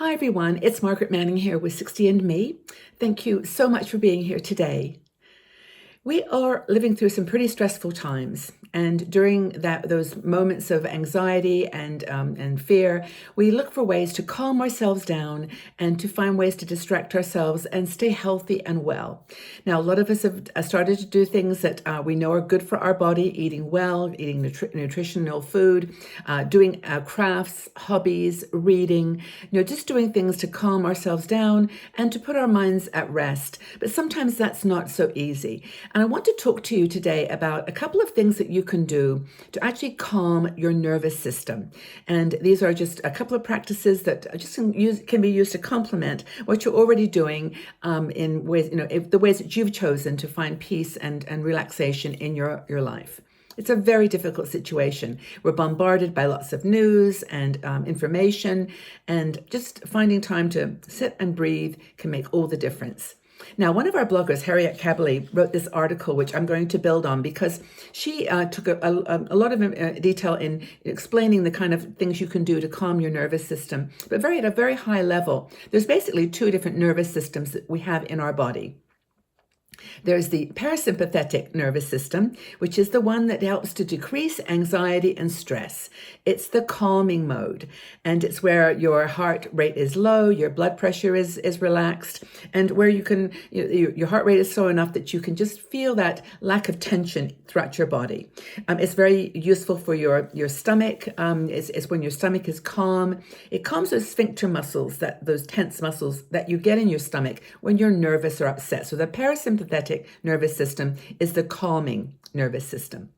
Hi everyone, it's Margaret Manning here with 60 and Me. Thank you so much for being here today. We are living through some pretty stressful times, and during those moments of anxiety and fear, we look for ways to calm ourselves down and to find ways to distract ourselves and stay healthy and well. Now, a lot of us have started to do things that we know are good for our body: eating well, eating nutritional food, doing crafts, hobbies, reading. Just doing things to calm ourselves down and to put our minds at rest. But sometimes that's not so easy. And I want to talk to you today about a couple of things that you can do to actually calm your nervous system. And these are just a couple of practices that can be used to complement what you're already doing in ways, the ways that you've chosen to find peace and relaxation in your life. It's a very difficult situation. We're bombarded by lots of news and information, and just finding time to sit and breathe can make all the difference. Now, one of our bloggers, Harriet Cabley, wrote this article, which I'm going to build on because she took a lot of detail in explaining the kind of things you can do to calm your nervous system, but at a very high level. There's basically two different nervous systems that we have in our body. There's the parasympathetic nervous system, which is the one that helps to decrease anxiety and stress. It's the calming mode, and it's where your heart rate is low, your blood pressure is relaxed, and where you can, your heart rate is slow enough that you can just feel that lack of tension throughout your body. It's very useful for your stomach. It's when your stomach is calm. It calms those sphincter muscles, those tense muscles that you get in your stomach when you're nervous or upset. So the parasympathetic nervous system is the calming nervous system.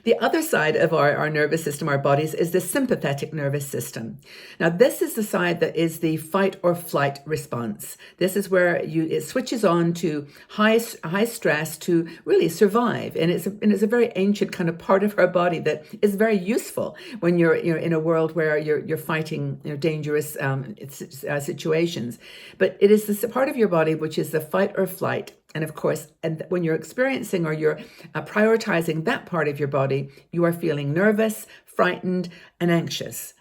The other side of our nervous system, our bodies, is the sympathetic nervous system. Now, this is the side that is the fight or flight response. This is where it switches on to high stress to really survive. And it's a very ancient kind of part of our body that is very useful when you're in a world where you're fighting dangerous situations. But it is this part of your body which is the fight or flight. And of course, when you're experiencing or you're prioritizing that part of your body, you are feeling nervous, frightened, and anxious.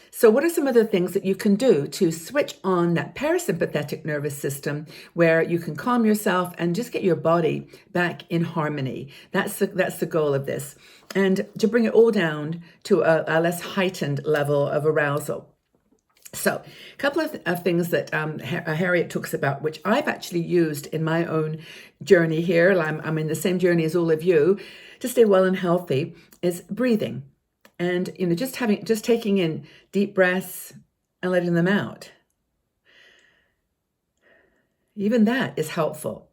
So what are some of the things that you can do to switch on that parasympathetic nervous system where you can calm yourself and just get your body back in harmony? That's the goal of this. And to bring it all down to a less heightened level of arousal. So a couple of things that Harriet talks about, which I've actually used in my own journey here, I'm in the same journey as all of you, to stay well and healthy, is breathing. And, just taking in deep breaths and letting them out. Even that is helpful.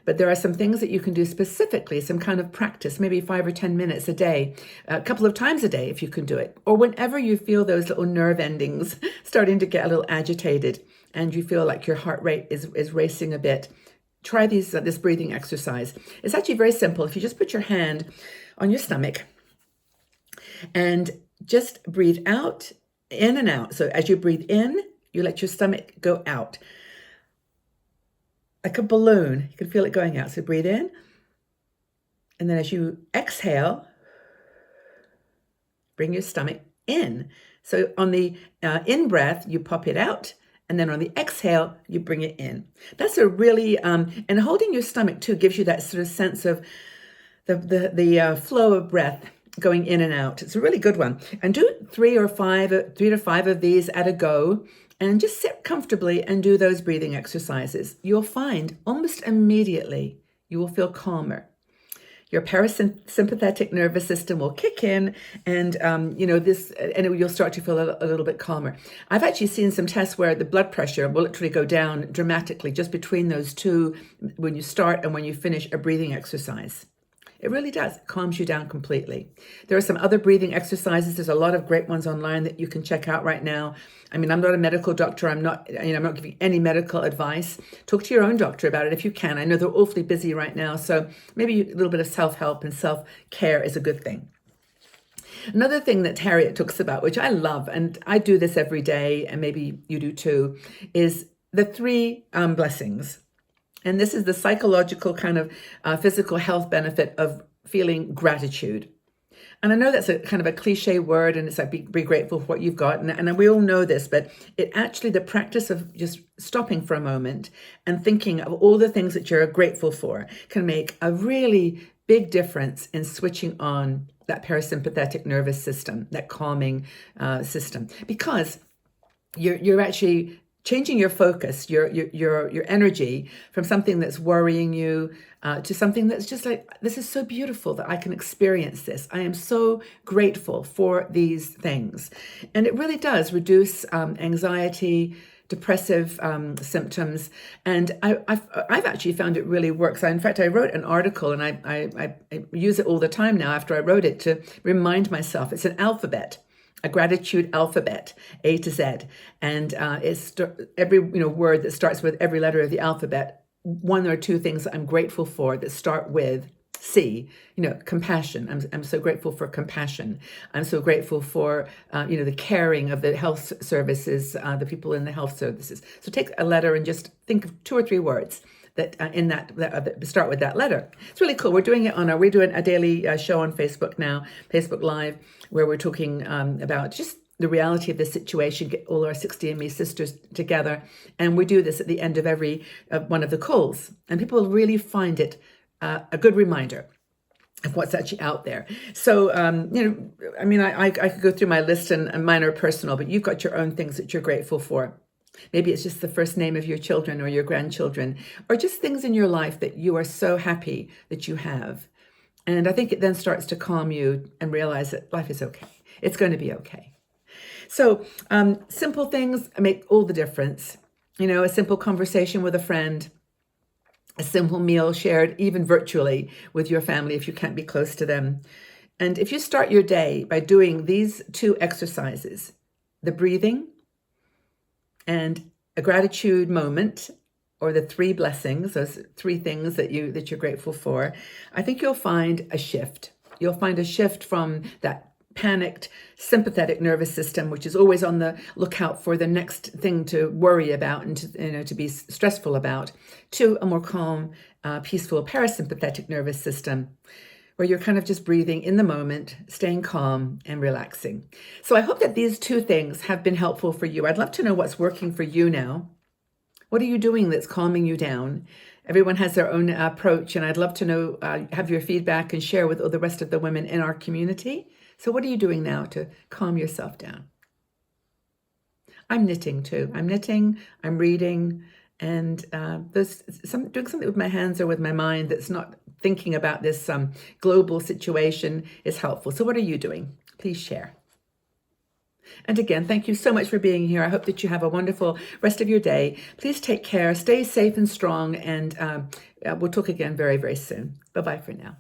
But there are some things that you can do specifically, some kind of practice, maybe 5 or 10 minutes a day, a couple of times a day if you can do it. Or whenever you feel those little nerve endings starting to get a little agitated and you feel like your heart rate is racing a bit, try this breathing exercise. It's actually very simple. If you just put your hand on your stomach and just breathe out, in and out. So as you breathe in, you let your stomach go out. Like a balloon, you can feel it going out. So breathe in, and then as you exhale, bring your stomach in. So on the in breath, you pop it out, and then on the exhale, you bring it in. That's a really, and holding your stomach too gives you that sort of sense of the flow of breath going in and out. It's a really good one. And do 3 to 5 of these at a go. And just sit comfortably and do those breathing exercises. You'll find almost immediately you will feel calmer. Your parasympathetic nervous system will kick in, and you'll start to feel a little bit calmer. I've actually seen some tests where the blood pressure will literally go down dramatically just between those two when you start and when you finish a breathing exercise. It really does. It calms you down completely. There are some other breathing exercises. There's a lot of great ones online that you can check out right now. I mean, I'm not a medical doctor. I'm not giving any medical advice. Talk to your own doctor about it if you can. I know they're awfully busy right now, so maybe a little bit of self-help and self-care is a good thing. Another thing that Harriet talks about, which I love, and I do this every day, and maybe you do too, is the 3 blessings. And this is the psychological kind of physical health benefit of feeling gratitude. And I know that's a kind of a cliche word, and it's like be grateful for what you've got. And we all know this, but it actually, the practice of just stopping for a moment and thinking of all the things that you're grateful for can make a really big difference in switching on that parasympathetic nervous system, that calming system, because you're actually changing your focus, your energy from something that's worrying you to something that's just like, this is so beautiful that I can experience this. I am so grateful for these things. And it really does reduce anxiety, depressive symptoms. And I've actually found it really works. In fact, I wrote an article, and I use it all the time now after I wrote it to remind myself. It's an alphabet, a gratitude alphabet, A to Z, and it's every word that starts with every letter of the alphabet. One or two things I'm grateful for that start with C. Compassion. I'm so grateful for compassion. I'm so grateful for the caring of the health services, the people in the health services. So take a letter and just think of two or three words that that start with that letter. It's really cool. We're doing a daily show on Facebook now, Facebook Live, where we're talking about just the reality of the situation, get all our 60andMe sisters together. And we do this at the end of every one of the calls. And people really find it a good reminder of what's actually out there. So, I could go through my list, and mine are personal, but you've got your own things that you're grateful for. Maybe it's just the first name of your children or your grandchildren, or just things in your life that you are so happy that you have. And I think it then starts to calm you and realize that life is okay. It's going to be okay. So simple things make all the difference. A simple conversation with a friend, a simple meal shared even virtually with your family if you can't be close to them. And if you start your day by doing these two exercises, the breathing and a gratitude moment, or the three blessings, those three things that you're grateful for, I think you'll find a shift. You'll find a shift from that panicked sympathetic nervous system, which is always on the lookout for the next thing to worry about and to be stressful about, to a more calm, peaceful parasympathetic nervous system, where you're kind of just breathing in the moment, staying calm and relaxing. So I hope that these two things have been helpful for you. I'd love to know what's working for you now. What are you doing that's calming you down? Everyone has their own approach, and I'd love to know, have your feedback and share with all the rest of the women in our community. So what are you doing now to calm yourself down? I'm knitting too. I'm reading, and doing something with my hands or with my mind that's not thinking about this global situation is helpful. So what are you doing? Please share. And again, thank you so much for being here. I hope that you have a wonderful rest of your day. Please take care, stay safe and strong, and we'll talk again very, very soon. Bye-bye for now.